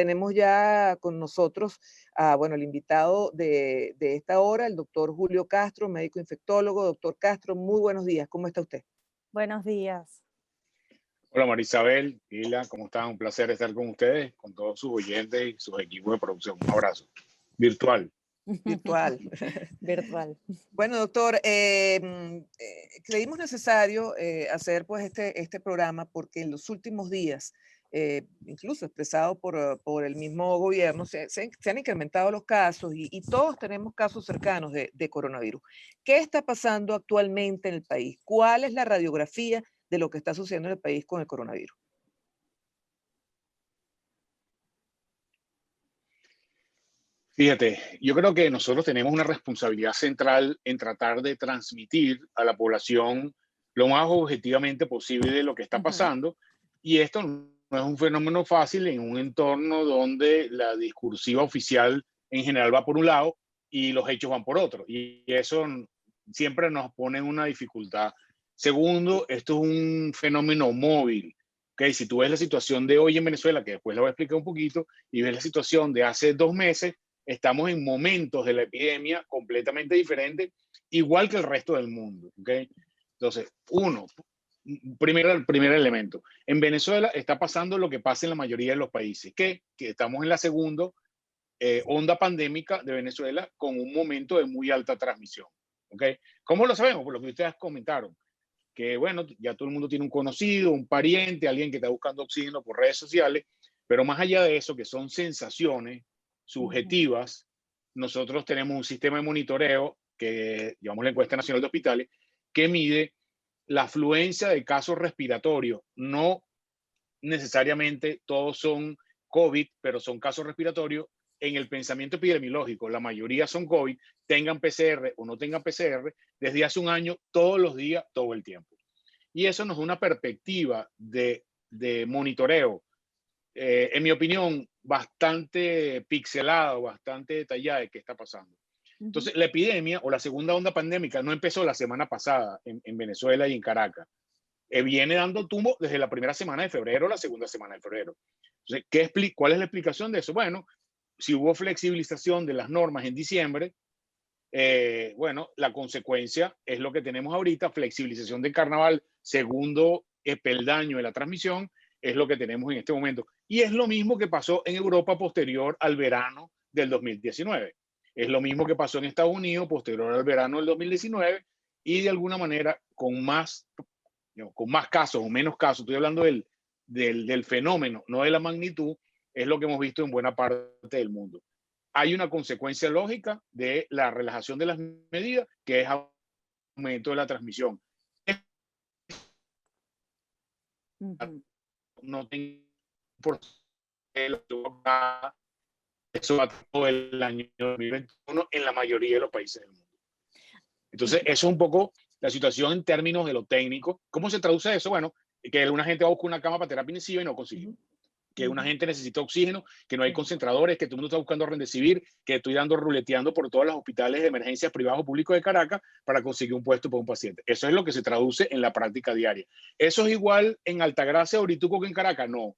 tenemos ya con nosotros bueno, el invitado de esta hora, el doctor Julio Castro, médico infectólogo. Doctor Castro, muy buenos días. ¿Cómo está usted? Buenos días. Hola Marisabel, Hila, ¿cómo están? Un placer estar con ustedes, con todos sus oyentes y sus equipos de producción. Un abrazo virtual. Virtual. Virtual. Bueno, doctor, creímos necesario hacer pues este programa porque en los últimos días, incluso expresado por el mismo gobierno, se han incrementado los casos y todos tenemos casos cercanos de coronavirus. ¿Qué está pasando actualmente en el país? ¿Cuál es la radiografía de lo que está sucediendo en el país con el coronavirus? Fíjate, yo creo que nosotros tenemos una responsabilidad central en tratar de transmitir a la población lo más objetivamente posible de lo que está pasando. Y esto no es un fenómeno fácil en un entorno donde la discursiva oficial en general va por un lado y los hechos van por otro. Y eso siempre nos pone en una dificultad. Segundo, esto es un fenómeno móvil. ¿Okay? Si tú ves la situación de hoy en Venezuela, que después lo voy a explicar un poquito, y ves la situación de hace 2 meses, estamos en momentos de la epidemia completamente diferentes, igual que el resto del mundo. ¿Okay? Entonces, el primer elemento. En Venezuela está pasando lo que pasa en la mayoría de los países, que estamos en la segunda onda pandémica de Venezuela con un momento de muy alta transmisión. ¿Okay? ¿Cómo lo sabemos? Por lo que ustedes comentaron. Que bueno, ya todo el mundo tiene un conocido, un pariente, alguien que está buscando oxígeno por redes sociales, pero más allá de eso, que son sensaciones subjetivas, nosotros tenemos un sistema de monitoreo que llamamos la encuesta nacional de hospitales, que mide la afluencia de casos respiratorios. No necesariamente todos son COVID, pero son casos respiratorios. En el pensamiento epidemiológico, la mayoría son COVID, tengan PCR o no tengan PCR, desde hace un año, todos los días, todo el tiempo. Y eso nos da una perspectiva de monitoreo, en mi opinión, bastante pixelada, bastante detallada de qué está pasando. Entonces, la epidemia o la segunda onda pandémica no empezó la semana pasada en Venezuela y en Caracas. Viene dando tumbo desde la primera semana de febrero, la segunda semana de febrero. Entonces, ¿cuál es la explicación de eso? Bueno, si hubo flexibilización de las normas en diciembre, bueno, la consecuencia es lo que tenemos ahorita, flexibilización del carnaval, segundo peldaño de la transmisión, es lo que tenemos en este momento. Y es lo mismo que pasó en Europa posterior al verano del 2019. Es lo mismo que pasó en Estados Unidos posterior al verano del 2019 y de alguna manera con más casos o menos casos, estoy hablando del fenómeno, no de la magnitud, es lo que hemos visto en buena parte del mundo. Hay una consecuencia lógica de la relajación de las medidas, que es aumento de la transmisión. No tengo por eso va todo el año 2021 en la mayoría de los países del mundo. Entonces, eso es un poco la situación en términos de lo técnico. ¿Cómo se traduce eso? Bueno, que una gente va a buscar una cama para terapia intensiva y no consigue. Que una gente necesita oxígeno, que no hay concentradores, que todo el mundo está buscando Remdesivir, que estoy ruleteando por todos los hospitales de emergencias privados o públicos de Caracas para conseguir un puesto para un paciente. Eso es lo que se traduce en la práctica diaria. ¿Eso es igual en Altagracia, Orituco que en Caracas? No.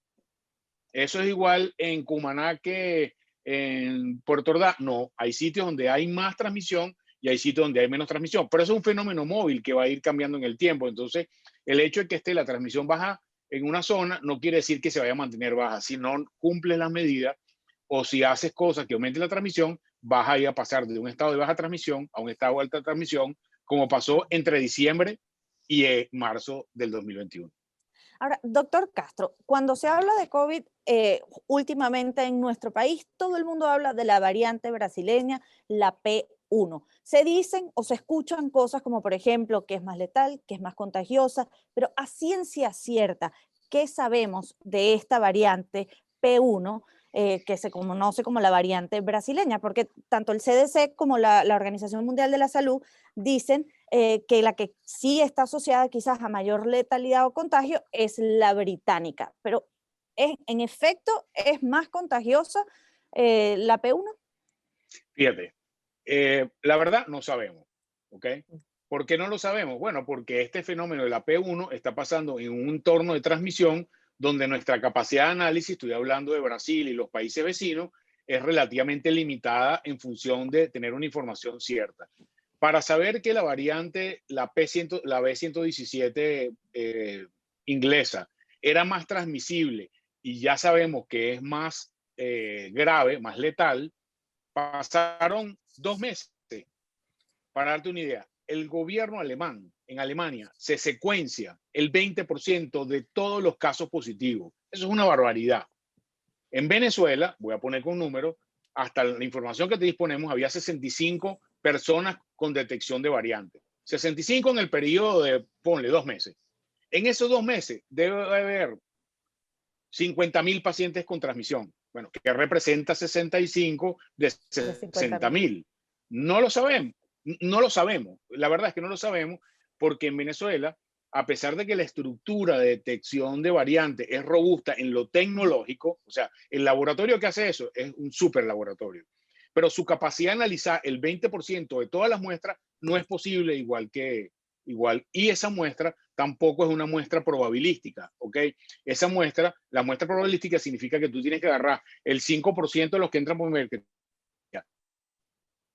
¿Eso es igual en Cumaná que en Puerto Ordaz? No. Hay sitios donde hay más transmisión y hay sitios donde hay menos transmisión. Pero eso es un fenómeno móvil que va a ir cambiando en el tiempo. Entonces, el hecho de que esté la transmisión baja en una zona no quiere decir que se vaya a mantener baja. Si no cumples las medidas o si haces cosas que aumenten la transmisión, vas a ir a pasar de un estado de baja transmisión a un estado de alta transmisión, como pasó entre diciembre y marzo del 2021. Ahora, doctor Castro, cuando se habla de COVID, últimamente en nuestro país, todo el mundo habla de la variante brasileña, la P1. Se dicen o se escuchan cosas como, por ejemplo, que es más letal, que es más contagiosa, pero a ciencia cierta, ¿qué sabemos de esta variante P1? Que se conoce como la variante brasileña, porque tanto el CDC como la Organización Mundial de la Salud dicen que la que sí está asociada quizás a mayor letalidad o contagio es la británica, pero en efecto es más contagiosa la P1. Fíjate, la verdad no sabemos, ¿ok? ¿Por qué no lo sabemos? Bueno, porque este fenómeno de la P1 está pasando en un entorno de transmisión donde nuestra capacidad de análisis, estoy hablando de Brasil y los países vecinos, es relativamente limitada en función de tener una información cierta. Para saber que la variante, la B117 inglesa, era más transmisible y ya sabemos que es más grave, más letal, pasaron 2 meses. Para darte una idea, el gobierno alemán, en Alemania, se secuencia el 20% de todos los casos positivos. Eso es una barbaridad. En Venezuela, voy a poner con un número, hasta la información que te disponemos, había 65 personas con detección de variantes. 65 en el periodo de, ponle, 2 meses. En esos 2 meses debe haber 50.000 pacientes con transmisión. Bueno, que representa 65 de 60.000. No lo sabemos. No lo sabemos. La verdad es que no lo sabemos porque en Venezuela, a pesar de que la estructura de detección de variantes es robusta en lo tecnológico, o sea, el laboratorio que hace eso es un super laboratorio, pero su capacidad de analizar el 20% de todas las muestras no es posible igual. Y esa muestra tampoco es una muestra probabilística, ¿ok? Esa muestra, la muestra probabilística significa que tú tienes que agarrar el 5% de los que entran por mercancía,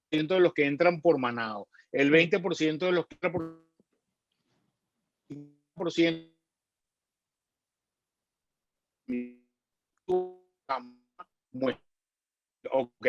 de los que entran por manado, el 20% de los que entran por 5%. Ok,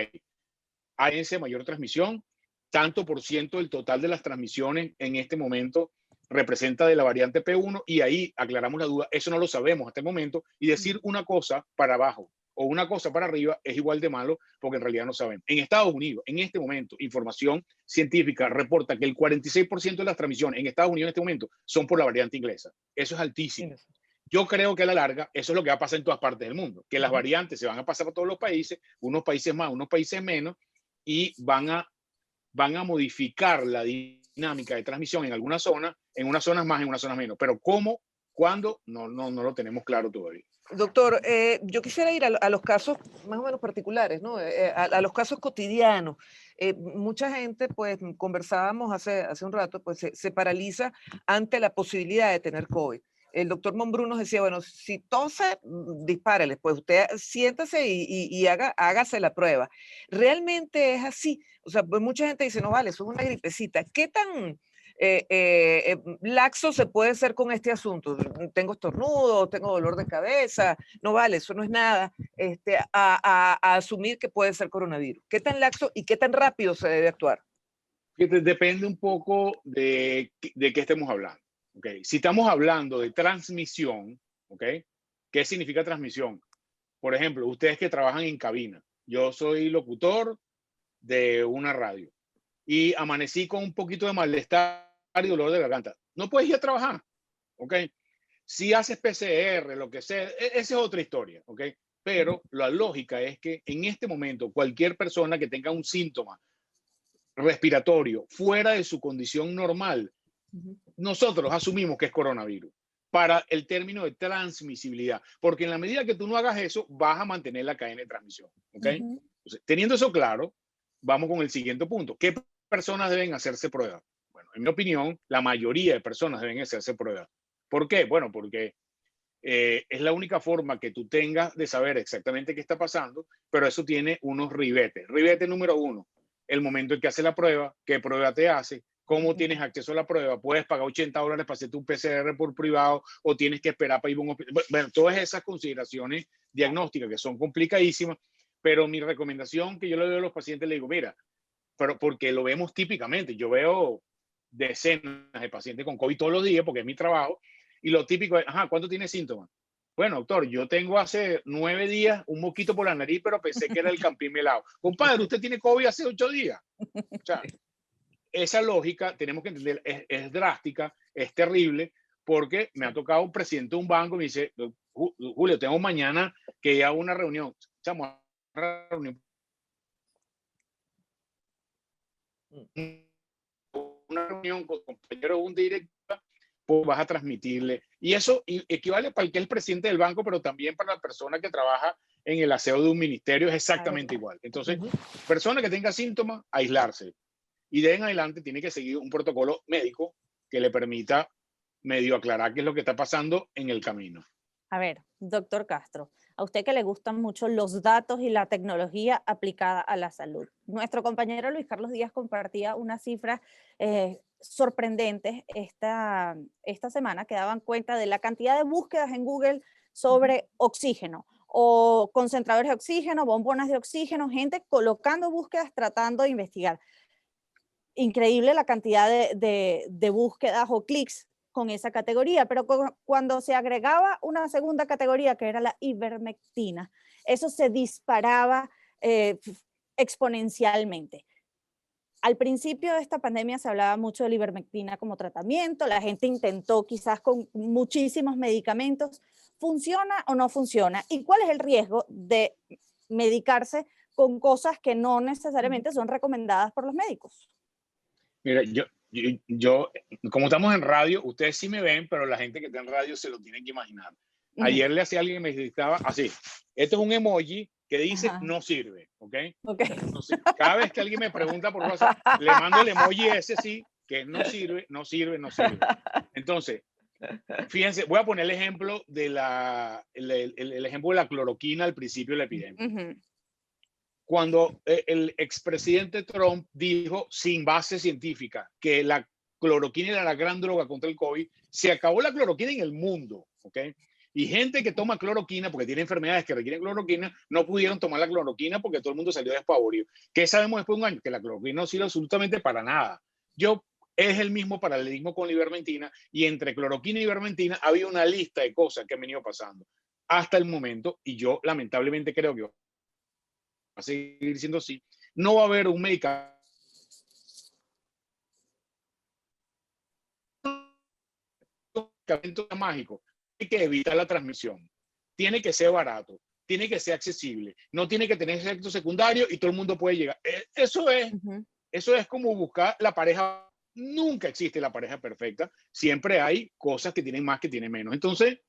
hay esa mayor transmisión, tanto por ciento del total de las transmisiones en este momento representa de la variante P1 y ahí aclaramos la duda, eso no lo sabemos hasta el momento y decir una cosa para abajo o una cosa para arriba es igual de malo porque en realidad no sabemos. En Estados Unidos, en este momento, información científica reporta que el 46% de las transmisiones en Estados Unidos en este momento son por la variante inglesa. Eso es altísimo. Yo creo que a la larga eso es lo que va a pasar en todas partes del mundo, que las variantes se van a pasar por todos los países, unos países más, unos países menos, y van a modificar la dinámica de transmisión en algunas zonas, en unas zonas más, en unas zonas menos. Pero cómo, cuándo, no lo tenemos claro todavía. Doctor, yo quisiera ir a los casos más o menos particulares, ¿no? A los casos cotidianos. Mucha gente, pues conversábamos hace un rato, pues se paraliza ante la posibilidad de tener COVID. El doctor Monbrú nos decía, bueno, si tose, dispárele, pues usted siéntase y hágase la prueba. ¿Realmente es así? O sea, pues mucha gente dice, no vale, eso es una gripecita. ¿Qué tan laxo se puede ser con este asunto? Tengo estornudo, tengo dolor de cabeza, no vale, eso no es nada, a asumir que puede ser coronavirus. ¿Qué tan laxo y qué tan rápido se debe actuar? Depende un poco de qué estemos hablando. Okay. Si estamos hablando de transmisión, okay, ¿qué significa transmisión? Por ejemplo, ustedes que trabajan en cabina, yo soy locutor de una radio y amanecí con un poquito de malestar y dolor de garganta. No puedes ir a trabajar, ¿ok? Si haces PCR, lo que sea, esa es otra historia, ¿ok? Pero la lógica es que en este momento cualquier persona que tenga un síntoma respiratorio fuera de su condición normal, nosotros asumimos que es coronavirus para el término de transmisibilidad, porque en la medida que tú no hagas eso, vas a mantener la cadena de transmisión, ¿ok? Entonces, teniendo eso claro, vamos con el siguiente punto. ¿Qué personas deben hacerse pruebas? Bueno, en mi opinión, la mayoría de personas deben hacerse pruebas. ¿Por qué? Bueno, porque es la única forma que tú tengas de saber exactamente qué está pasando, pero eso tiene unos ribetes. Ribete número 1, el momento en que hace la prueba, qué prueba te hace, cómo tienes acceso a la prueba, puedes pagar $80 para hacerte un PCR por privado o tienes que esperar para ir a un hospital. Bueno, todas esas consideraciones diagnósticas que son complicadísimas, pero mi recomendación que yo le doy a los pacientes, le digo, mira, pero porque lo vemos típicamente, yo veo decenas de pacientes con COVID todos los días porque es mi trabajo, y lo típico es, ajá, ¿cuánto tiene síntomas? Bueno, doctor, yo tengo hace 9 días un moquito por la nariz, pero pensé que era el campín melado. Compadre, usted tiene COVID hace 8 días. O sea, esa lógica tenemos que entender, es drástica, es terrible, porque me ha tocado un presidente de un banco y me dice, Julio, tengo mañana que ir a una reunión. Estamos a una reunión con compañeros de un director, pues vas a transmitirle. Y eso equivale para el que es el presidente del banco, pero también para la persona que trabaja en el aseo de un ministerio, es exactamente igual. Entonces, persona que tenga síntomas, aislarse. Y de en adelante tiene que seguir un protocolo médico que le permita medio aclarar qué es lo que está pasando en el camino. A ver, doctor Castro, a usted que le gustan mucho los datos y la tecnología aplicada a la salud. Nuestro compañero Luis Carlos Díaz compartía unas cifras sorprendentes esta semana que daban cuenta de la cantidad de búsquedas en Google sobre oxígeno o concentradores de oxígeno, bombonas de oxígeno, gente colocando búsquedas tratando de investigar. Increíble la cantidad de búsquedas o clics con esa categoría, pero cuando se agregaba una segunda categoría que era la ivermectina, eso se disparaba exponencialmente. Al principio de esta pandemia se hablaba mucho de la ivermectina como tratamiento, la gente intentó quizás con muchísimos medicamentos, ¿funciona o no funciona? ¿Y cuál es el riesgo de medicarse con cosas que no necesariamente son recomendadas por los médicos? Mira, yo, como estamos en radio, ustedes sí me ven, pero la gente que está en radio se lo tienen que imaginar. Ayer le hacía a alguien que me gritaba así. Esto es un emoji que dice no sirve, ¿ok? Entonces, cada vez que alguien me pregunta por WhatsApp, le mando el emoji ese sí, que no sirve, no sirve, no sirve. Entonces, fíjense, voy a poner el ejemplo de el ejemplo de la cloroquina al principio de la epidemia. Cuando el expresidente Trump dijo sin base científica que la cloroquina era la gran droga contra el COVID, se acabó la cloroquina en el mundo, ¿ok? Y gente que toma cloroquina porque tiene enfermedades que requieren cloroquina, no pudieron tomar la cloroquina porque todo el mundo salió despavorido. ¿Qué sabemos después de un año? Que la cloroquina no sirve absolutamente para nada. Es el mismo paralelismo con la ivermectina, y entre cloroquina y ivermectina había una lista de cosas que han venido pasando hasta el momento, y yo lamentablemente creo que va a seguir siendo así. No va a haber un medicamento mágico. Hay que evitar la transmisión. Tiene que ser barato, tiene que ser accesible, no tiene que tener efectos secundarios y todo el mundo puede llegar. Eso es como buscar la pareja. Nunca existe la pareja perfecta. Siempre hay cosas que tienen más, que tienen menos. Entonces,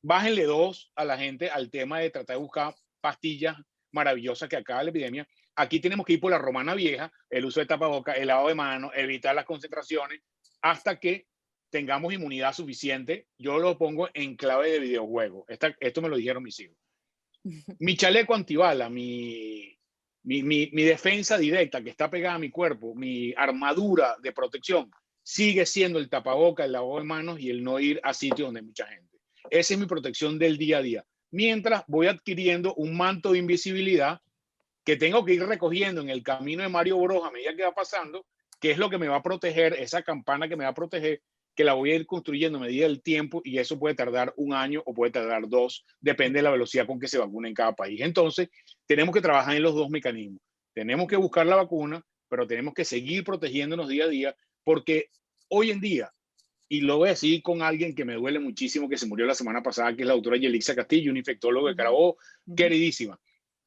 bájenle dos a la gente al tema de tratar de buscar pastillas maravillosas que acaba la epidemia. Aquí tenemos que ir por la romana vieja, el uso de tapabocas, el lavado de manos, evitar las concentraciones, hasta que tengamos inmunidad suficiente. Yo lo pongo en clave de videojuego. Esto me lo dijeron mis hijos. Mi chaleco antibala, mi defensa directa que está pegada a mi cuerpo, mi armadura de protección, sigue siendo el tapaboca, el lavado de manos y el no ir a sitios donde hay mucha gente. Esa es mi protección del día a día. Mientras voy adquiriendo un manto de invisibilidad que tengo que ir recogiendo en el camino de Mario Bros a medida que va pasando, que es lo que me va a proteger, esa campana que me va a proteger, que la voy a ir construyendo a medida del tiempo, y eso puede tardar un año o puede tardar dos, depende de la velocidad con que se vacune en cada país. Entonces, tenemos que trabajar en los dos mecanismos. Tenemos que buscar la vacuna, pero tenemos que seguir protegiéndonos día a día, porque hoy en día, y lo voy a decir con alguien que me duele muchísimo, que se murió la semana pasada, que es la doctora Yelixa Castillo, una infectóloga de Carabobo, queridísima.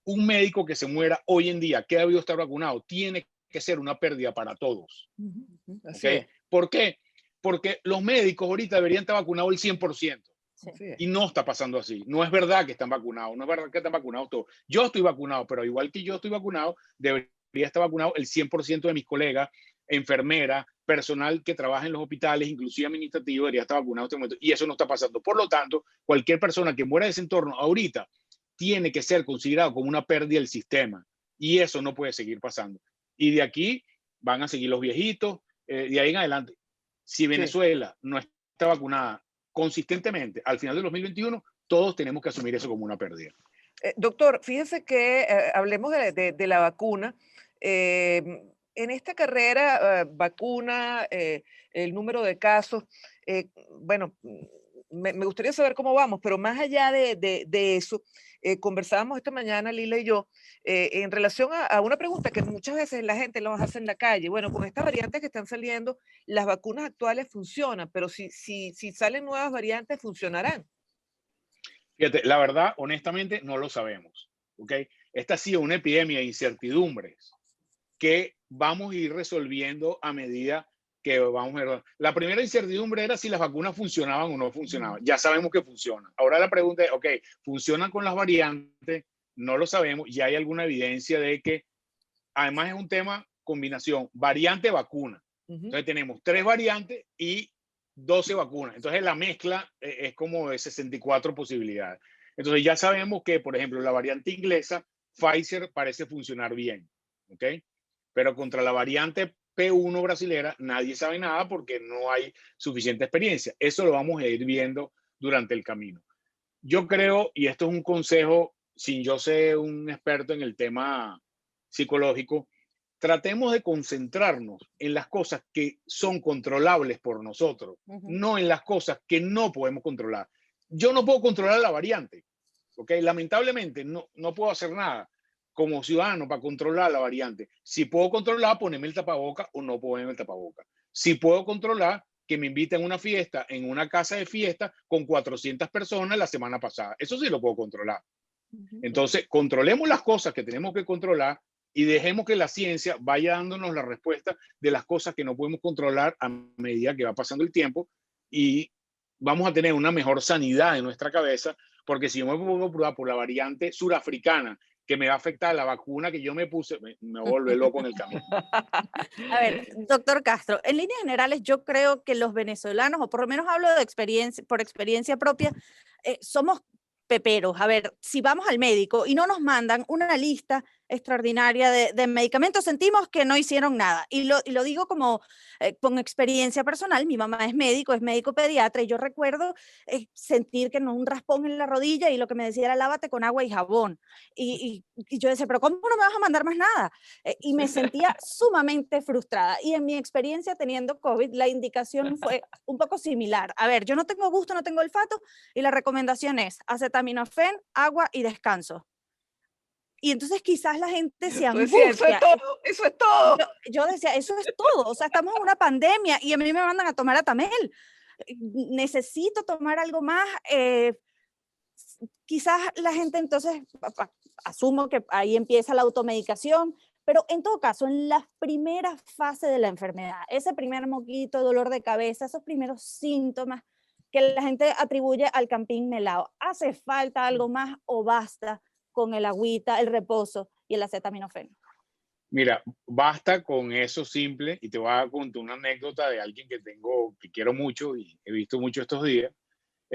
Un médico que se muera hoy en día, que ha debido estar vacunado, tiene que ser una pérdida para todos. ¿Okay? ¿Por qué? Porque los médicos ahorita deberían estar vacunados el 100%. Sí. Y no está pasando así. No es verdad que están vacunados, no es verdad que están vacunados todos. Yo estoy vacunado, pero igual que yo estoy vacunado, debería estar vacunado el 100% de mis colegas, enfermeras, personal que trabaja en los hospitales, inclusive administrativo, debería estar vacunado en este momento. Y eso no está pasando. Por lo tanto, cualquier persona que muera de ese entorno ahorita tiene que ser considerado como una pérdida del sistema. Y eso no puede seguir pasando. Y de aquí van a seguir los viejitos, de ahí en adelante. Si Venezuela no está vacunada consistentemente al final del 2021, todos tenemos que asumir eso como una pérdida. Doctor, fíjese que hablemos de la vacuna. En esta carrera, vacuna, el número de casos, bueno, me gustaría saber cómo vamos, pero más allá de eso, conversábamos esta mañana, Lila y yo, en relación a una pregunta que muchas veces la gente nos hace en la calle. Bueno, con estas variantes que están saliendo, las vacunas actuales funcionan, pero si salen nuevas variantes, ¿funcionarán? Fíjate, la verdad, honestamente, no lo sabemos. ¿Okay? Esta ha sido una epidemia de incertidumbres que vamos a ir resolviendo a medida que vamos a ver. La primera incertidumbre era si las vacunas funcionaban o no funcionaban. Ya sabemos que funcionan. Ahora la pregunta es, ok, ¿funcionan con las variantes? No lo sabemos. Ya hay alguna evidencia de que, además es un tema combinación, variante-vacuna. Entonces tenemos 3 variantes y 12 vacunas. Entonces la mezcla es como de 64 posibilidades. Entonces ya sabemos que, por ejemplo, la variante inglesa, Pfizer parece funcionar bien, ¿ok? Pero contra la variante P1 brasilera nadie sabe nada porque no hay suficiente experiencia. Eso lo vamos a ir viendo durante el camino. Yo creo, y esto es un consejo, sin yo ser un experto en el tema psicológico, tratemos de concentrarnos en las cosas que son controlables por nosotros, no en las cosas que no podemos controlar. Yo no puedo controlar la variante, ¿ok? Lamentablemente no puedo hacer nada como ciudadano para controlar la variante. Si puedo controlar, ponerme el tapaboca o no ponerme el tapaboca. Si puedo controlar que me inviten a una fiesta en una casa de fiesta con 400 personas la semana pasada. Eso sí lo puedo controlar. Entonces, controlemos las cosas que tenemos que controlar y dejemos que la ciencia vaya dándonos la respuesta de las cosas que no podemos controlar a medida que va pasando el tiempo, y vamos a tener una mejor sanidad en nuestra cabeza, porque si yo me pongo a probar por la variante surafricana que me va a afectar la vacuna que yo me puse, me vuelve loco en el camino. A ver, doctor Castro, en líneas generales yo creo que los venezolanos, o por lo menos hablo de experiencia, por experiencia propia, somos peperos. A ver, si vamos al médico y no nos mandan una lista extraordinaria de medicamentos, sentimos que no hicieron nada. Y lo digo como con experiencia personal. Mi mamá es médico pediatra, y yo recuerdo sentir que no un raspón en la rodilla y lo que me decía era lávate con agua y jabón. Y yo decía, pero ¿cómo no me vas a mandar más nada? Y me sentía sumamente frustrada. Y en mi experiencia teniendo COVID, la indicación fue un poco similar. A ver, yo no tengo gusto, no tengo olfato, y la recomendación es acetaminofén, agua y descanso. Y entonces quizás la gente se angustia. Eso es todo, eso es todo. Yo decía, eso es todo. O sea, estamos en una pandemia y a mí me mandan a tomar Atamel. Necesito tomar algo más. Quizás la gente entonces, asumo que ahí empieza la automedicación, pero en todo caso, en las primeras fases de la enfermedad, ese primer moquito, dolor de cabeza, esos primeros síntomas que la gente atribuye al campín melao, ¿hace falta algo más o basta con el agüita, el reposo y el acetaminofén? Mira, basta con eso simple, y te voy a contar una anécdota de alguien que quiero mucho y he visto mucho estos días.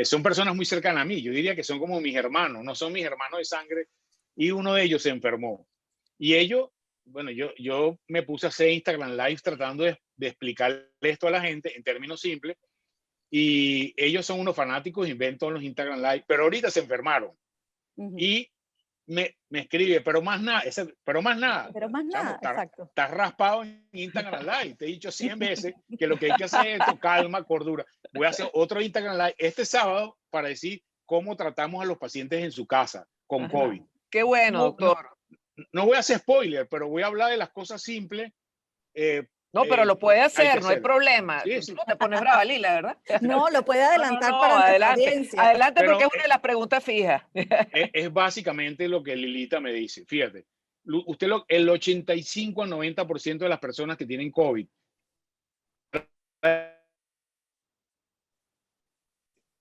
Son personas muy cercanas a mí, yo diría que son como mis hermanos, no son mis hermanos de sangre, y uno de ellos se enfermó. Y ellos, bueno, yo me puse a hacer Instagram Live tratando de explicarle esto a la gente en términos simples, y ellos son unos fanáticos, inventan los Instagram Live, pero ahorita se enfermaron. Y me escribe, pero más nada, pero más nada. Pero más nada, exacto. Estás raspado en Instagram Live. Te he dicho 100 veces que lo que hay que hacer es esto, calma, cordura. Voy a hacer otro Instagram Live este sábado para decir cómo tratamos a los pacientes en su casa con COVID. Qué bueno, doctor. No voy a hacer spoiler, pero voy a hablar de las cosas simples. No, pero lo puede hacer, no hay problema. Sí, Tú sí. no te pones brava, Lila, ¿verdad? No, lo puede adelantar No, para adelante, audiencia. adelante, Pero, porque es una de las preguntas fijas. Es básicamente lo que Lilita me dice. Fíjate, el 85 al 90% de las personas que tienen COVID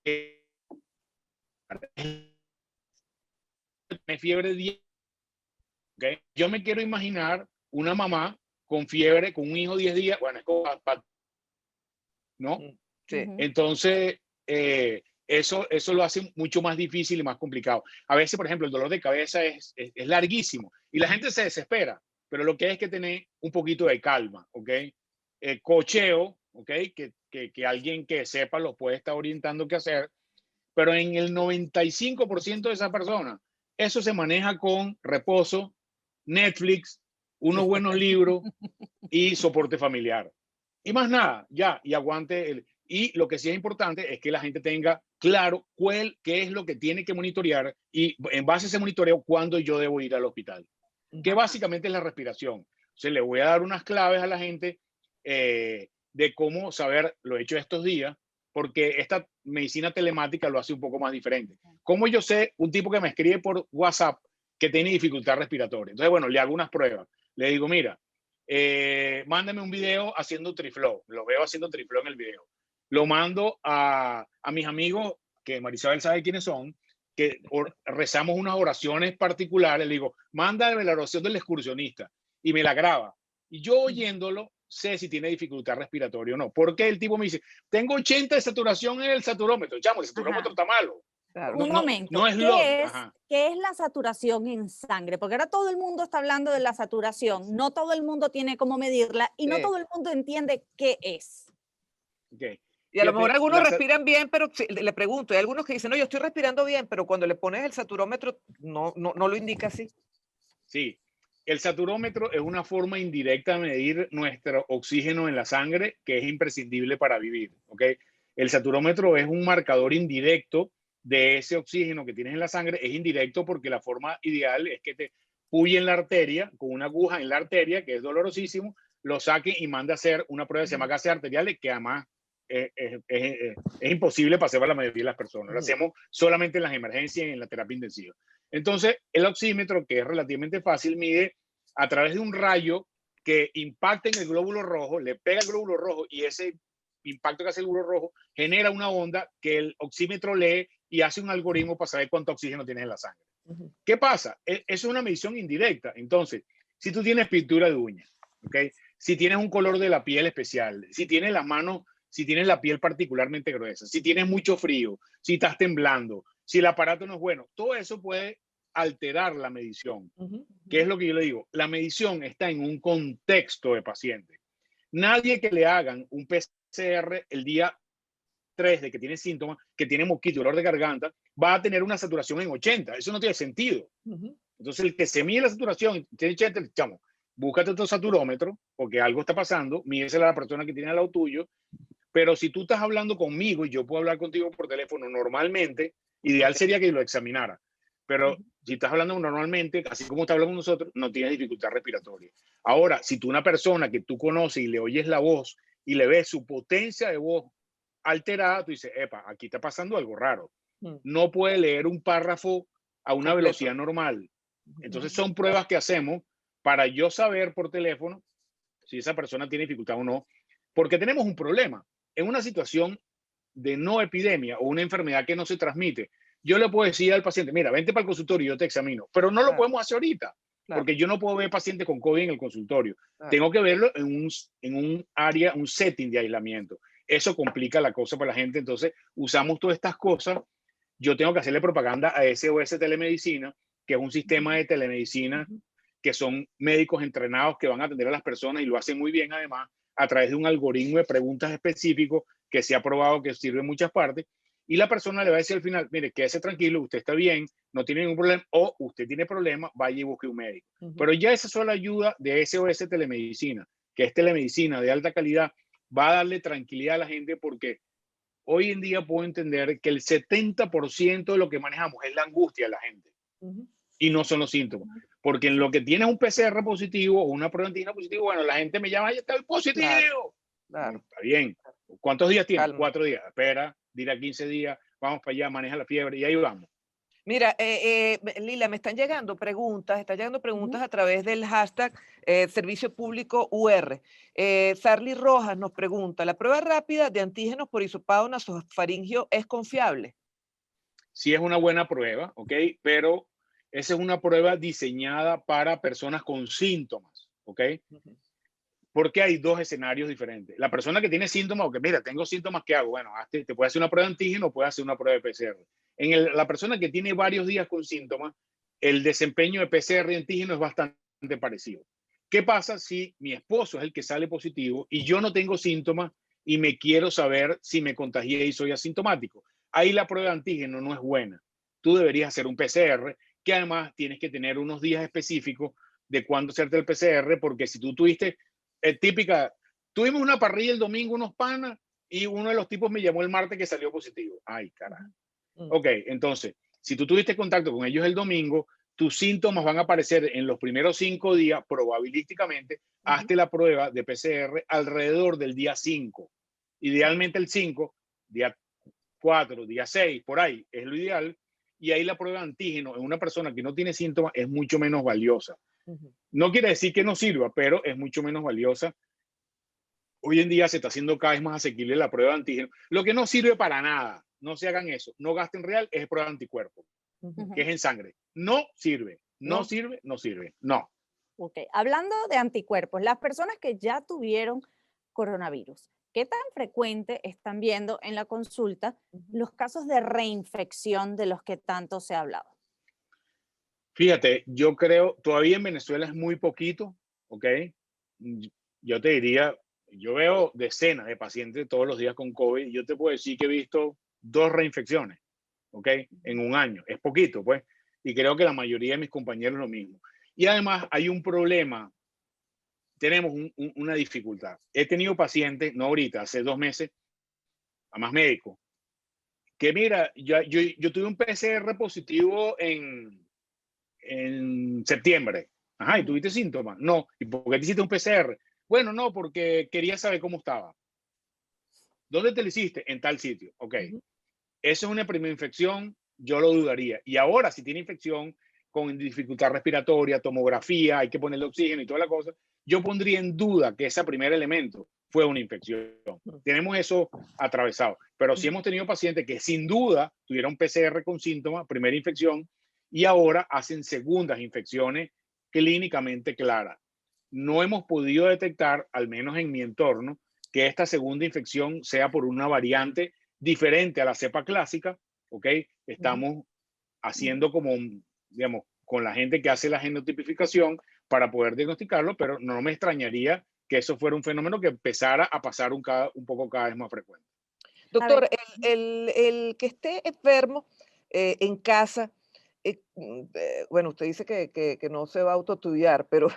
tiene fiebre 10. ¿Okay? Yo me quiero imaginar una mamá con fiebre, con un hijo 10 días, bueno, es como, ¿no? Sí. Entonces, eso lo hace mucho más difícil y más complicado. A veces, por ejemplo, el dolor de cabeza es larguísimo y la gente se desespera, pero lo que hay es que tener un poquito de calma, ¿ok? Cocheo, ¿ok? Que alguien que sepa lo puede estar orientando qué hacer, pero en el 95% de esas personas, eso se maneja con reposo, Netflix, unos buenos libros y soporte familiar. Y más nada, ya, y aguante. Y lo que sí es importante es que la gente tenga claro qué es lo que tiene que monitorear, y en base a ese monitoreo, cuándo yo debo ir al hospital. Que básicamente es la respiración. Entonces, le voy a dar unas claves a la gente de cómo saber, lo he hecho estos días, porque esta medicina telemática lo hace un poco más diferente. ¿Cómo yo sé un tipo que me escribe por WhatsApp que tiene dificultad respiratoria? Entonces, bueno, le hago unas pruebas. Le digo, mira, mándame un video haciendo triflow. Lo veo haciendo triflow en el video. Lo mando a mis amigos, que Marisabel sabe quiénes son, que rezamos unas oraciones particulares. Le digo, mándame la oración del excursionista, y me la graba. Y yo oyéndolo, sé si tiene dificultad respiratoria o no. Porque el tipo me dice, tengo 80 de saturación en el saturómetro. Chamo, el saturómetro está malo. Claro. Un No, momento, no es lo... ¿qué es la saturación en sangre? Porque ahora todo el mundo está hablando de la saturación, no todo el mundo tiene cómo medirla y no Sí. todo el mundo entiende qué es. Okay. Y a lo mejor Fíjate, algunos respiran bien, pero le pregunto, hay algunos que dicen, no, yo estoy respirando bien, pero cuando le pones el saturómetro no lo indica así. Sí, el saturómetro es una forma indirecta de medir nuestro oxígeno en la sangre que es imprescindible para vivir, ¿ok? El saturómetro es un marcador indirecto de ese oxígeno que tienes en la sangre. Es indirecto porque la forma ideal es que te puye en la arteria, con una aguja en la arteria, que es dolorosísimo, lo saque y mande a hacer una prueba que se llama gases arteriales, que además es imposible para hacer para la mayoría de las personas. Lo hacemos solamente en las emergencias y en la terapia intensiva. Entonces, el oxímetro, que es relativamente fácil, mide a través de un rayo que impacta en el glóbulo rojo, le pega al glóbulo rojo y ese impacto que hace el glóbulo rojo genera una onda que el oxímetro lee y hace un algoritmo para saber cuánto oxígeno tienes en la sangre. ¿Qué pasa? Eso es una medición indirecta. Entonces, si tú tienes pintura de uñas, ¿okay? Si tienes un color de la piel especial, si tienes las manos, si tienes la piel particularmente gruesa, si tienes mucho frío, si estás temblando, si el aparato no es bueno, todo eso puede alterar la medición. ¿Qué es lo que yo le digo? La medición está en un contexto de paciente. Nadie que le hagan un PCR el día 3 de que tiene síntomas, que tiene mosquito, dolor de garganta, va a tener una saturación en 80. Eso no tiene sentido. Entonces, el que se mide la saturación, tiene 80, chamo, búscate tu saturómetro, porque algo está pasando, mídesela a la persona que tiene al lado tuyo. Pero si tú estás hablando conmigo y yo puedo hablar contigo por teléfono normalmente, ideal sería que lo examinara. Pero si estás hablando normalmente, así como está hablando nosotros, no tienes dificultad respiratoria. Ahora, si tú una persona que tú conoces y le oyes la voz y le ves su potencia de voz alterada, tú dices, epa, aquí está pasando algo raro. No puede leer un párrafo a una velocidad normal. Entonces son pruebas que hacemos para yo saber por teléfono si esa persona tiene dificultad o no, porque tenemos un problema. En una situación de no epidemia o una enfermedad que no se transmite, yo le puedo decir al paciente, mira, vente para el consultorio y yo te examino, pero no lo podemos hacer ahorita, porque yo no puedo ver pacientes con COVID en el consultorio. Tengo que verlo en un área, un setting de aislamiento. Eso complica la cosa para la gente, entonces usamos todas estas cosas. Yo tengo que hacerle propaganda a SOS Telemedicina, que es un sistema de telemedicina que son médicos entrenados que van a atender a las personas y lo hacen muy bien además a través de un algoritmo de preguntas específicos que se ha probado que sirve en muchas partes, y la persona le va a decir al final, mire, quédese tranquilo, usted está bien, no tiene ningún problema, o usted tiene problemas, vaya y busque un médico. Pero ya esa sola ayuda de SOS Telemedicina, que es telemedicina de alta calidad, va a darle tranquilidad a la gente, porque hoy en día puedo entender que el 70% de lo que manejamos es la angustia de la gente. Y no son los síntomas. Porque en lo que tienes un PCR positivo o una prueba antígena positivo, bueno, la gente me llama, ya está el positivo. Bueno, está bien. ¿Cuántos días tienes? 4 días. Espera, dirá 15 días, vamos para allá, maneja la fiebre y ahí vamos. Mira, Lila, me están llegando preguntas, a través del hashtag Servicio Público UR. Sarly Rojas nos pregunta, ¿la prueba rápida de antígenos por hisopado nasofaringio es confiable? Sí, es una buena prueba, ¿ok? Pero esa es una prueba diseñada para personas con síntomas, ¿ok? Porque hay dos escenarios diferentes. La persona que tiene síntomas, ok, mira, tengo síntomas, ¿qué hago? Bueno, te puede hacer una prueba de antígeno o puede hacer una prueba de PCR. La persona que tiene varios días con síntomas, el desempeño de PCR y antígeno es bastante parecido. ¿Qué pasa si mi esposo es el que sale positivo y yo no tengo síntomas y me quiero saber si me contagié y soy asintomático? Ahí la prueba de antígeno no es buena. Tú deberías hacer un PCR, que además tienes que tener unos días específicos de cuándo hacerte el PCR, porque si tú tuviste, típica, tuvimos una parrilla el domingo, unos panas, y uno de los tipos me llamó el martes que salió positivo. Ay, carajo. Ok, entonces, si tú tuviste contacto con ellos el domingo, tus síntomas van a aparecer en los primeros 5 días, probabilísticamente. Hazte la prueba de PCR alrededor del día 5. Idealmente el 5, día 4, día 6, por ahí, es lo ideal. Y ahí la prueba de antígeno en una persona que no tiene síntomas es mucho menos valiosa. No quiere decir que no sirva, pero es mucho menos valiosa. Hoy en día se está haciendo cada vez más asequible la prueba de antígeno. Lo que no sirve para nada, no se hagan eso, no gasten real, es prueba de anticuerpos, que es en sangre. No sirve, no sirve, no sirve, no. Ok, hablando de anticuerpos, las personas que ya tuvieron coronavirus, ¿qué tan frecuente están viendo en la consulta Ujú. los casos de reinfección de los que tanto se ha hablado? Fíjate, yo creo, todavía en Venezuela es muy poquito, ¿ok? Y yo te diría, yo veo decenas de pacientes todos los días con COVID y yo te puedo decir que he visto 2 reinfecciones, ¿ok? En un año. Es poquito, pues. Y creo que la mayoría de mis compañeros lo mismo. Y además hay un problema, tenemos una dificultad. He tenido pacientes, no ahorita, hace 2 meses, a más médicos, que mira, yo tuve un PCR positivo en septiembre. Ajá, ¿y Ujú, tuviste síntomas? No. ¿Y por qué te hiciste un PCR? Bueno, no, porque quería saber cómo estaba. ¿Dónde te lo hiciste? En tal sitio. Ok. Ujú. Eso es una primera infección, yo lo dudaría. Y ahora, si tiene infección con dificultad respiratoria, tomografía, hay que ponerle oxígeno y toda la cosa, yo pondría en duda que ese primer elemento fue una infección. Tenemos eso atravesado. Pero sí Ujú. hemos tenido pacientes que sin duda tuvieron PCR con síntomas, primera infección, y ahora hacen segundas infecciones clínicamente claras. No hemos podido detectar, al menos en mi entorno, que esta segunda infección sea por una variante diferente a la cepa clásica, ¿ok? Ujú. Estamos haciendo como, digamos, con la gente que hace la genotipificación para poder diagnosticarlo, pero no me extrañaría que eso fuera un fenómeno que empezara a pasar un poco cada vez más frecuente. a ver, Doctor, el que esté enfermo en casa, bueno, usted dice que no se va a autoestudiar, pero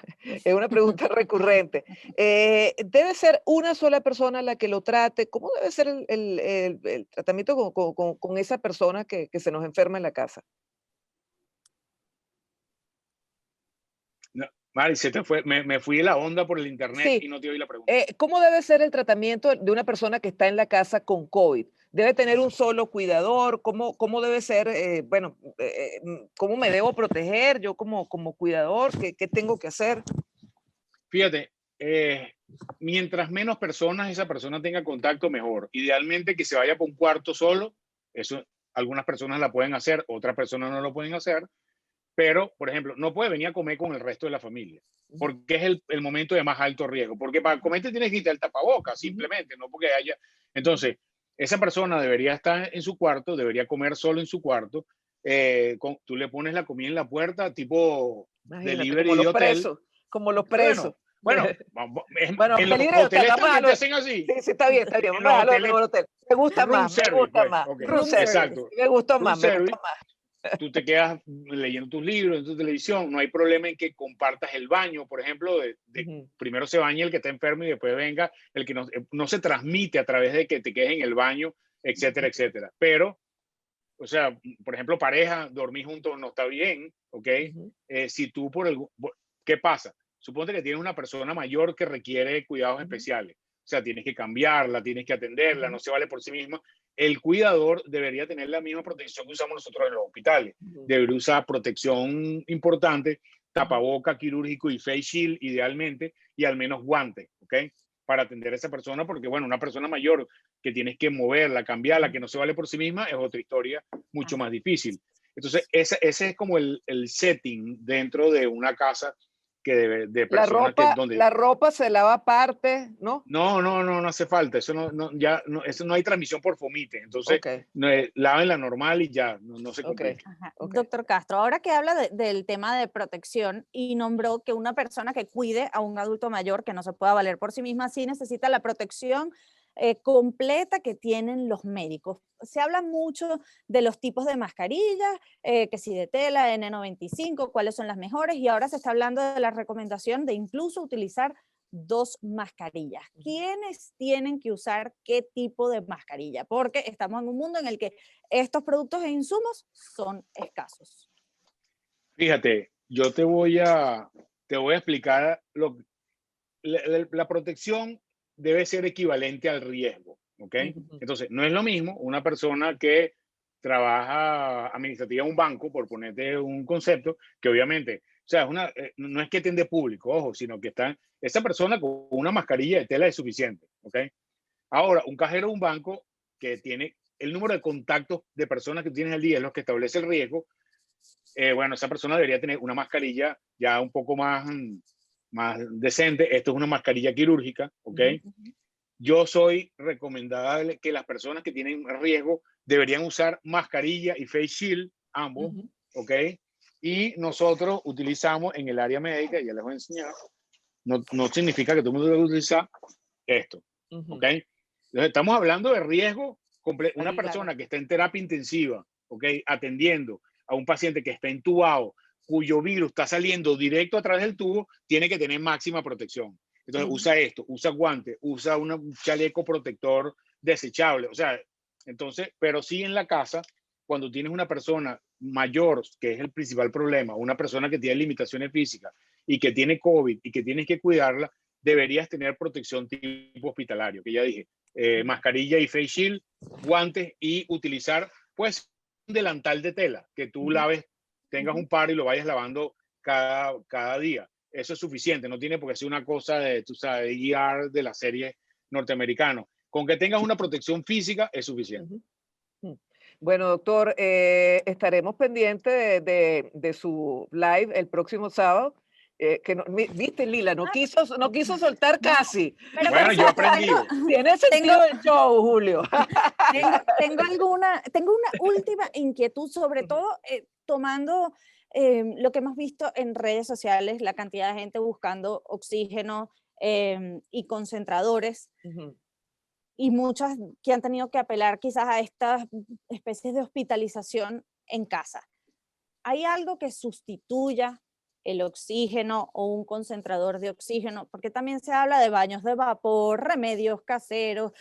es una pregunta recurrente. ¿Debe ser una sola persona la que lo trate? ¿Cómo debe ser el tratamiento con esa persona que se nos enferma en la casa? No, Mari, se te fue, me fui de la onda por el internet Sí, y no te oí la pregunta. ¿cómo debe ser el tratamiento de una persona que está en la casa con COVID? ¿Debe tener un solo cuidador? ¿Cómo debe ser? Bueno, ¿cómo me debo proteger yo como cuidador? ¿Qué tengo que hacer? Fíjate, mientras menos personas esa persona tenga contacto, mejor. Idealmente que se vaya por un cuarto solo, eso algunas personas la pueden hacer, otras personas no lo pueden hacer, pero, por ejemplo, no puede venir a comer con el resto de la familia, Ujú, porque es el momento de más alto riesgo, porque para comer te tienes que quitar el tapabocas, ujú, simplemente, no porque haya. ujú. Entonces, esa persona debería estar en su cuarto, debería comer solo en su cuarto, tú le pones la comida en la puerta, tipo Imagínate, delivery de hotel. como los presos. Bueno, bueno, Bueno, en los peligro de hotel, hoteles vamos a también te dejarlo. hacen así. Sí, sí, está bien, En vamos a los dejarlo de hoteles, mejor hotel. Me gusta room más, me service, gusta pues, más. ok, room service. exacto. Me gustó Room más, me gustó service, más. tú te quedas leyendo tus libros en tu televisión, no hay problema en que compartas el baño, por ejemplo, Ujú, primero se bañe el que está enfermo y después venga el que no se transmite a través de que te quedes en el baño, etcétera, ujú, etcétera. Pero, o sea, por ejemplo, pareja, dormir juntos no está bien, ¿ok? ujú, Si tú ¿qué pasa? Suponte que tienes una persona mayor que requiere cuidados ujú, especiales. O sea, tienes que cambiarla, tienes que atenderla, no ujú, se vale por sí misma. El cuidador debería tener la misma protección que usamos nosotros en los hospitales. ujú, Debería usar protección importante, ujú. tapaboca quirúrgico y face shield idealmente, y al menos guantes, ¿ok? Para atender a esa persona, porque bueno, una persona mayor que tienes que moverla, cambiarla, Ujú. que no se vale por sí misma, es otra historia mucho Ajá. más difícil. Entonces, ese es como el setting dentro de una casa de personas donde La ropa se lava aparte, ¿no? no hace falta, eso ya eso no hay transmisión por fomite, entonces Okey, no, lávenla normal y ya, no se okey, complique. Ajá. okey. Doctor Castro, ahora que habla del tema de protección y nombró que una persona que cuide a un adulto mayor que no se pueda valer por sí misma, sí necesita la protección completa que tienen los médicos. Se habla mucho de los tipos de mascarillas, que si de tela, N95, cuáles son las mejores, y ahora se está hablando de la recomendación de incluso utilizar dos mascarillas. Ujú. ¿Quiénes tienen que usar qué tipo de mascarilla? Porque estamos en un mundo en el que estos productos e insumos son escasos. Fíjate, yo te voy a explicar la protección debe ser equivalente al riesgo, ¿ok? Ujú, Entonces, no es lo mismo una persona que trabaja administrativa en un banco, por ponerte un concepto, que obviamente, o sea, no es que atiende público, ojo, sino que esa persona con una mascarilla de tela es suficiente, ¿ok? Ahora, un cajero de un banco que tiene el número de contactos de personas que tienes al día, es lo que establece el riesgo, bueno, esa persona debería tener una mascarilla ya un poco más decente. Esto es una mascarilla quirúrgica, ¿ok? Yo soy recomendable que las personas que tienen riesgo deberían usar mascarilla y face shield, ambos, ¿ok? Y nosotros utilizamos en el área médica, ya les voy a enseñar, no significa que todo el mundo debe utilizar esto, ¿ok? Entonces, estamos hablando de riesgo completo. Una persona que está en terapia intensiva, ¿ok? Atendiendo a un paciente que está entubado, cuyo virus está saliendo directo a través del tubo, tiene que tener máxima protección. Entonces, usa esto, usa guantes, usa un chaleco protector desechable. O sea, entonces, pero sí en la casa, cuando tienes una persona mayor, que es el principal problema, una persona que tiene limitaciones físicas y que tiene COVID y que tienes que cuidarla, deberías tener protección tipo hospitalario, que ya dije, mascarilla y face shield, guantes y utilizar, pues, un delantal de tela, que tú laves, tengas un par y lo vayas lavando cada día. Eso es suficiente, no tiene por qué ser una cosa de, tú sabes, ER de la serie norteamericana. Con que tengas una protección física es suficiente. Bueno, doctor, estaremos pendientes de su live el próximo sábado. Que no, viste, Lila, no quiso soltar casi. Pero Bueno, yo he aprendido. Tiene sentido el show, Julio. tengo una última inquietud, sobre todo tomando lo que hemos visto en redes sociales, la cantidad de gente buscando oxígeno y concentradores. Y muchas que han tenido que apelar quizás a estas especies de hospitalización en casa. ¿Hay algo que sustituya el oxígeno o un concentrador de oxígeno? Porque también se habla de baños de vapor, remedios caseros,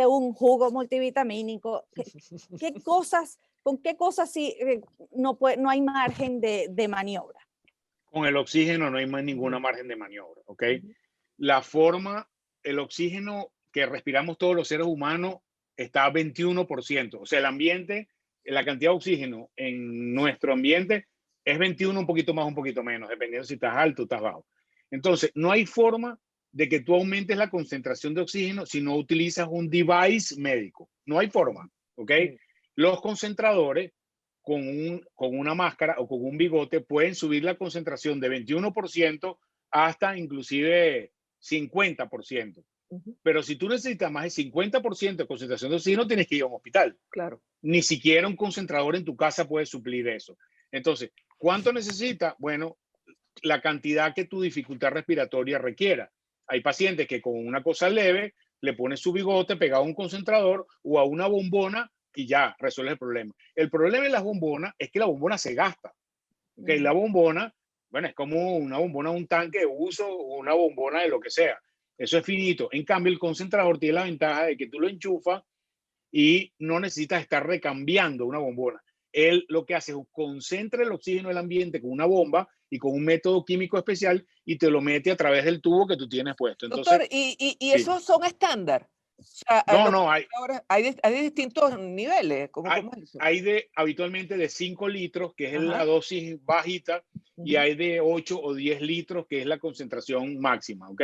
un jugo multivitamínico. ¿Con qué cosas sí no hay margen de maniobra? Con el oxígeno no hay más ninguna margen de maniobra, ¿ok? La forma, el oxígeno que respiramos todos los seres humanos está a 21%. O sea, el ambiente, la cantidad de oxígeno en nuestro ambiente es 21, un poquito más, un poquito menos, dependiendo si estás alto o estás bajo. Entonces, no hay forma de que tú aumentes la concentración de oxígeno si no utilizas un device médico. No hay forma, ¿ok? Los concentradores con una máscara o con un bigote pueden subir la concentración de 21% hasta inclusive 50%. Pero si tú necesitas más del 50% de concentración de oxígeno, tienes que ir a un hospital. Claro. Ni siquiera un concentrador en tu casa puede suplir eso. Entonces, ¿cuánto necesitas? Bueno, la cantidad que tu dificultad respiratoria requiera. Hay pacientes que con una cosa leve le pones su bigote pegado a un concentrador o a una bombona y ya resuelve el problema. El problema de las bombonas es que la bombona se gasta. ¿Okay? La bombona, bueno, es como una bombona de un tanque de uso o una bombona de lo que sea. Eso es finito. En cambio, el concentrador tiene la ventaja de que tú lo enchufas y no necesitas estar recambiando una bombona. Él lo que hace es concentra el oxígeno del ambiente con una bomba y con un método químico especial y te lo mete a través del tubo que tú tienes puesto. Entonces, doctor, ¿y esos son estándar? O sea, no, hay distintos niveles. ¿Cómo es eso? Hay habitualmente de 5 litros, que es la dosis bajita, y hay de 8 o 10 litros, que es la concentración máxima, ¿ok?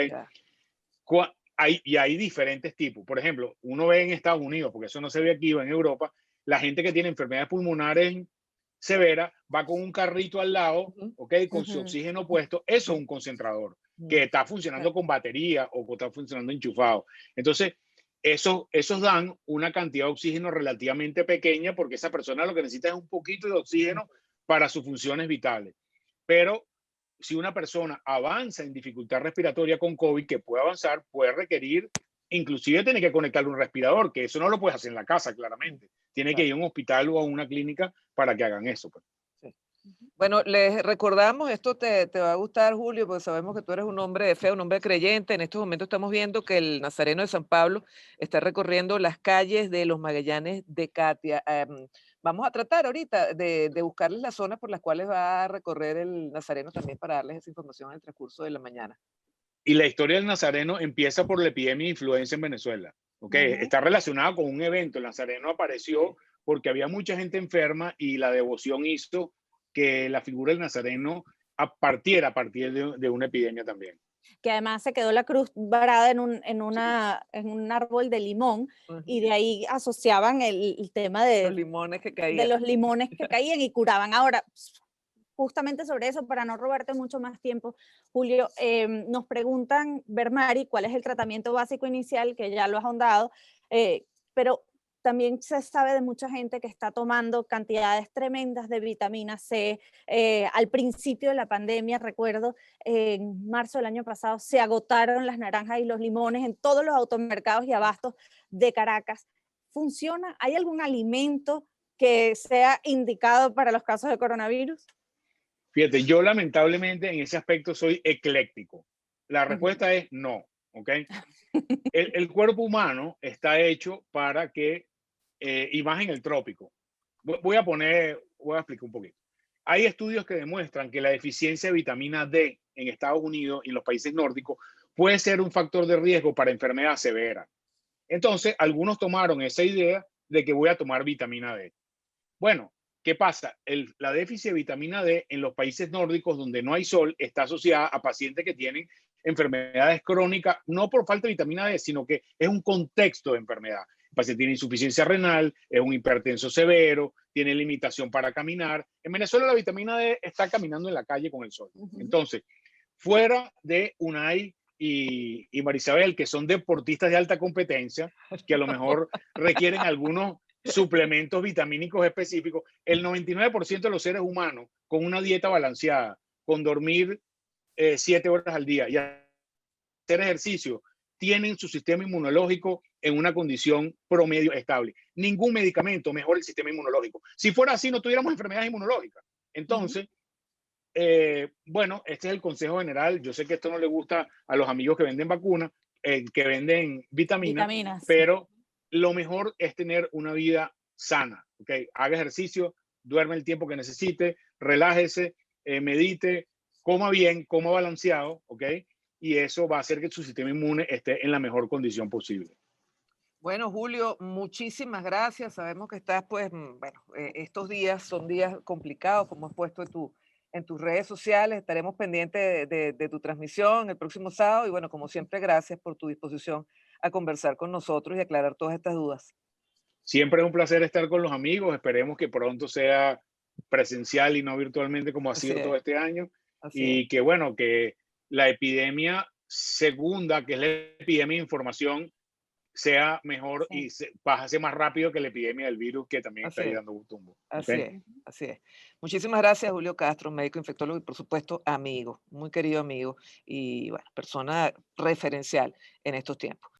Hay diferentes tipos. Por ejemplo, uno ve en Estados Unidos, porque eso no se ve aquí o en Europa, la gente que tiene enfermedades pulmonares severas va con un carrito al lado, ¿ok? Con su oxígeno puesto. Eso es un concentrador que está funcionando con batería o que está funcionando enchufado. Entonces, esos dan una cantidad de oxígeno relativamente pequeña porque esa persona lo que necesita es un poquito de oxígeno para sus funciones vitales. Pero si una persona avanza en dificultad respiratoria con COVID, que puede avanzar, puede requerir, inclusive tiene que conectarle un respirador, que eso no lo puedes hacer en la casa, claramente. Tiene que ir a un hospital o a una clínica para que hagan eso. Pues. Sí. Bueno, les recordamos, esto te va a gustar, Julio, porque sabemos que tú eres un hombre de fe, un hombre creyente. En estos momentos estamos viendo que el Nazareno de San Pablo está recorriendo las calles de los Magallanes de Catia. Vamos a tratar ahorita de buscarles las zonas por las cuales va a recorrer el Nazareno también para darles esa información en el transcurso de la mañana. Y la historia del Nazareno empieza por la epidemia de influenza en Venezuela. ¿Okay? Está relacionada con un evento. El Nazareno apareció porque había mucha gente enferma y la devoción hizo que la figura del Nazareno partiera a partir de una epidemia también. Que además se quedó la cruz varada en un árbol de limón y de ahí asociaban el tema de los limones que caían. De los limones que caían y curaban. Ahora, justamente sobre eso, para no robarte mucho más tiempo, Julio, nos preguntan, Bermari, ¿cuál es el tratamiento básico inicial? Que ya lo has ahondado, pero también se sabe de mucha gente que está tomando cantidades tremendas de vitamina C. Al principio de la pandemia, recuerdo, en marzo del año pasado, se agotaron las naranjas y los limones en todos los automercados y abastos de Caracas. ¿Funciona? ¿Hay algún alimento que sea indicado para los casos de coronavirus? Fíjate, yo lamentablemente en ese aspecto soy ecléctico. La Ujú. respuesta es no, ¿ok? El cuerpo humano está hecho para que, y más en el trópico. Voy a explicar un poquito. Hay estudios que demuestran que la deficiencia de vitamina D en Estados Unidos y en los países nórdicos puede ser un factor de riesgo para enfermedad severa. Entonces, algunos tomaron esa idea de que voy a tomar vitamina D. Bueno, ¿qué pasa? La déficit de vitamina D en los países nórdicos donde no hay sol está asociada a pacientes que tienen enfermedades crónicas, no por falta de vitamina D, sino que es un contexto de enfermedad. El paciente tiene insuficiencia renal, es un hipertenso severo, tiene limitación para caminar. En Venezuela la vitamina D está caminando en la calle con el sol. Ujú. Entonces, fuera de Unai y Marisabel, que son deportistas de alta competencia, que a lo mejor requieren algunos suplementos vitamínicos específicos, el 99% de los seres humanos con una dieta balanceada, con dormir 7 horas al día y hacer ejercicio, tienen su sistema inmunológico en una condición promedio estable. Ningún medicamento mejora el sistema inmunológico. Si fuera así, no tuviéramos enfermedades inmunológicas. Entonces, bueno, este es el consejo general. Yo sé que esto no le gusta a los amigos que venden vacunas, que venden vitaminas, Vitaminas. pero lo mejor es tener una vida sana, ¿ok? Haga ejercicio, duerme el tiempo que necesite, relájese, medite, coma bien, coma balanceado, ¿ok? Y eso va a hacer que su sistema inmune esté en la mejor condición posible. Bueno, Julio, muchísimas gracias. Sabemos que estás, pues, bueno, estos días son días complicados, como has puesto en tus redes sociales. Estaremos pendientes de tu transmisión el próximo sábado. Y bueno, como siempre, gracias por tu disposición a conversar con nosotros y aclarar todas estas dudas. Siempre es un placer estar con los amigos. Esperemos que pronto sea presencial y no virtualmente como ha Así sido es, todo este año. así es, Y que bueno, que la epidemia segunda, que es la epidemia de información, sea mejor Sí. y pase más rápido que la epidemia del virus que también está así ahí es, dando un tumbo. ¿Ok? así es, así es. Muchísimas gracias, Julio Castro, médico infectólogo y, por supuesto, amigo, muy querido amigo y, bueno, persona referencial en estos tiempos.